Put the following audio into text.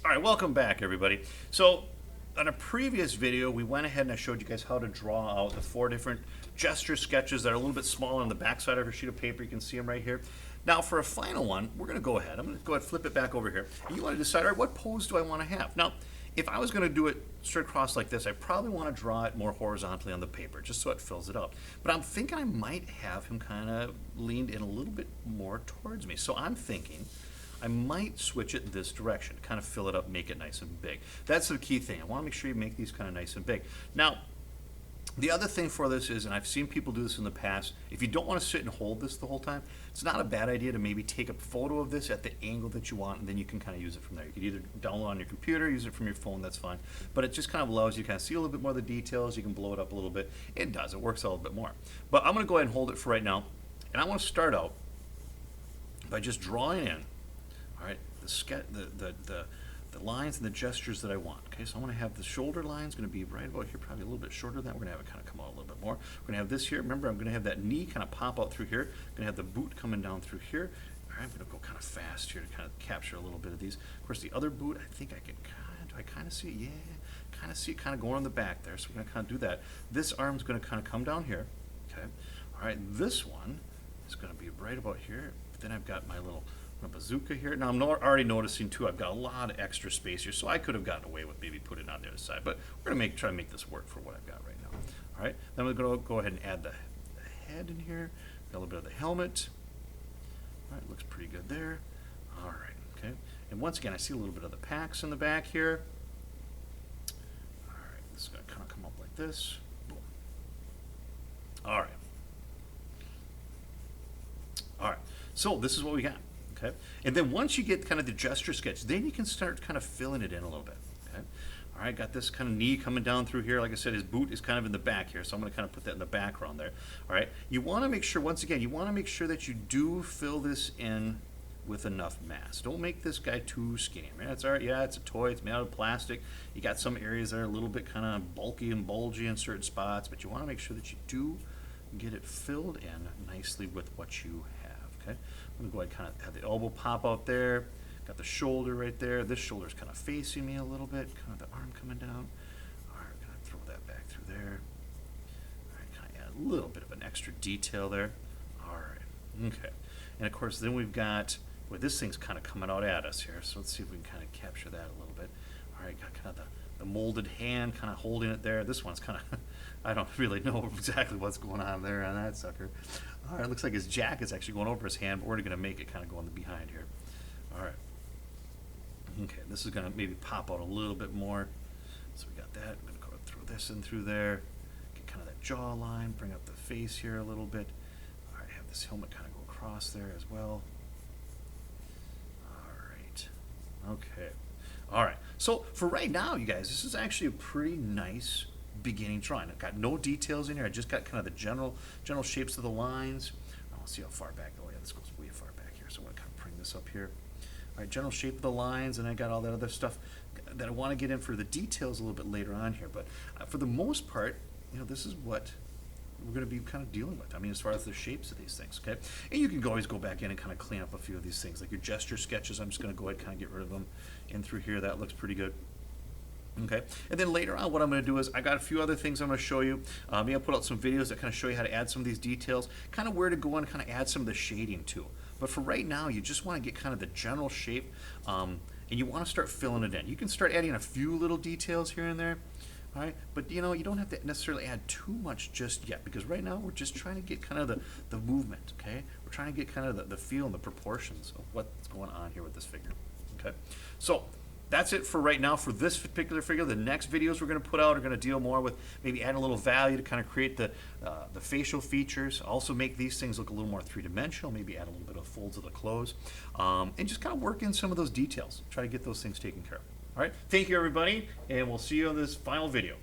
All right, welcome back, everybody. So, on a previous video, we went ahead and I showed you guys how to draw out the 4 different gesture sketches that are a little bit smaller on the back side of your sheet of paper. You can see them right here. Now, for a final one, we're going to go ahead. I'm going to go ahead and flip it back over here. And you want to decide, all right, what pose do I want to have? Now, if I was going to do it straight across like this, I probably want to draw it more horizontally on the paper, just so it fills it up. But I'm thinking I might have him kind of leaned in a little bit more towards me. So I'm thinking I might switch it this direction, kind of fill it up, make it nice and big. That's the key thing. I want to make sure you make these kind of nice and big. Now, the other thing for this is, and I've seen people do this in the past, if you don't want to sit and hold this the whole time, it's not a bad idea to maybe take a photo of this at the angle that you want, and then you can kind of use it from there. You could either download on your computer, use it from your phone, that's fine. But it just kind of allows you to kind of see a little bit more of the details. You can blow it up a little bit. It does. It works a little bit more. But I'm going to go ahead and hold it for right now, and I want to start out by just drawing in, all right, the lines and the gestures that I want. Okay, so I want to have the shoulder lines going to be right about here, probably a little bit shorter than that. We're going to have it kind of come out a little bit more. We're going to have this here. Remember, I'm going to have that knee kind of pop out through here. I'm going to have the boot coming down through here. All right, I'm going to go kind of fast here to kind of capture a little bit of these. Of course, the other boot, I think I can do I kind of see it? Yeah, kind of see it kind of going on the back there. So we're going to kind of do that. This arm's going to kind of come down here. Okay, all right, this one is going to be right about here. But then I've got my little bazooka here. Now I'm already noticing too, I've got a lot of extra space here, so I could have gotten away with maybe putting it on the other side, but we're gonna try to make this work for what I've got right now. All right, then we're gonna go ahead and add the head in here, got a little bit of the helmet. All right, looks pretty good there. All right, okay, and once again, I see a little bit of the packs in the back here. All right, this is gonna kind of come up like this. Boom. All right. All right, so this is what we got. Okay, and then once you get kind of the gesture sketch, then you can start kind of filling it in a little bit. Okay, all right, got this kind of knee coming down through here. Like I said, his boot is kind of in the back here, so I'm going to kind of put that in the background there. All right, you want to make sure, once again, you want to make sure that you do fill this in with enough mass. Don't make this guy too skinny. I mean, it's all right, yeah, it's a toy, it's made out of plastic. You got some areas that are a little bit kind of bulky and bulgy in certain spots, but you want to make sure that you do get it filled in nicely with what you have. Okay, I'm going to go ahead and kind of have the elbow pop out there. Got the shoulder right there. This shoulder is kind of facing me a little bit. Kind of the arm coming down. All right, we're going to throw that back through there. All right, kind of add a little bit of an extra detail there. All right, okay. And of course, then we've got, well, this thing's kind of coming out at us here. So let's see if we can kind of capture that a little bit. All right, got kind of the molded hand kind of holding it there. This one's kind of, I don't really know exactly what's going on there on that sucker. All right, looks like his jacket's actually going over his hand, but we're going to make it kind of go on the behind here. All right. Okay, this is going to maybe pop out a little bit more. So we got that. I'm going to go throw this in through there. Get kind of that jawline, bring up the face here a little bit. All right, have this helmet kind of go across there as well. All right. Okay. All right, so for right now, you guys, this is actually a pretty nice beginning drawing. I've got no details in here. I just got kind of the general shapes of the lines. I'll see how far back. Oh yeah, this goes way far back here. So I'm going to kind of bring this up here. All right, general shape of the lines, and I got all that other stuff that I want to get in for the details a little bit later on here. But for the most part, you know, this is what we're going to be kind of dealing with. I mean, as far as the shapes of these things, okay? And you can always go back in and kind of clean up a few of these things, like your gesture sketches. I'm just going to go ahead and kind of get rid of them in through here. That looks pretty good. Okay, and then later on, what I'm going to do is I got a few other things I'm going to show you. Maybe I'll put out some videos that kind of show you how to add some of these details, kind of where to go and kind of add some of the shading too. But for right now, you just want to get kind of the general shape, and you want to start filling it in. You can start adding a few little details here and there. All right, but you know, you don't have to necessarily add too much just yet, because right now we're just trying to get kind of the movement, okay? We're trying to get kind of the feel and the proportions of what's going on here with this figure, okay? So that's it for right now for this particular figure. The next videos we're going to put out are going to deal more with maybe adding a little value to kind of create the facial features, also make these things look a little more three-dimensional, maybe add a little bit of folds of the clothes, and just kind of work in some of those details, try to get those things taken care of. All right, thank you everybody, and we'll see you on this final video.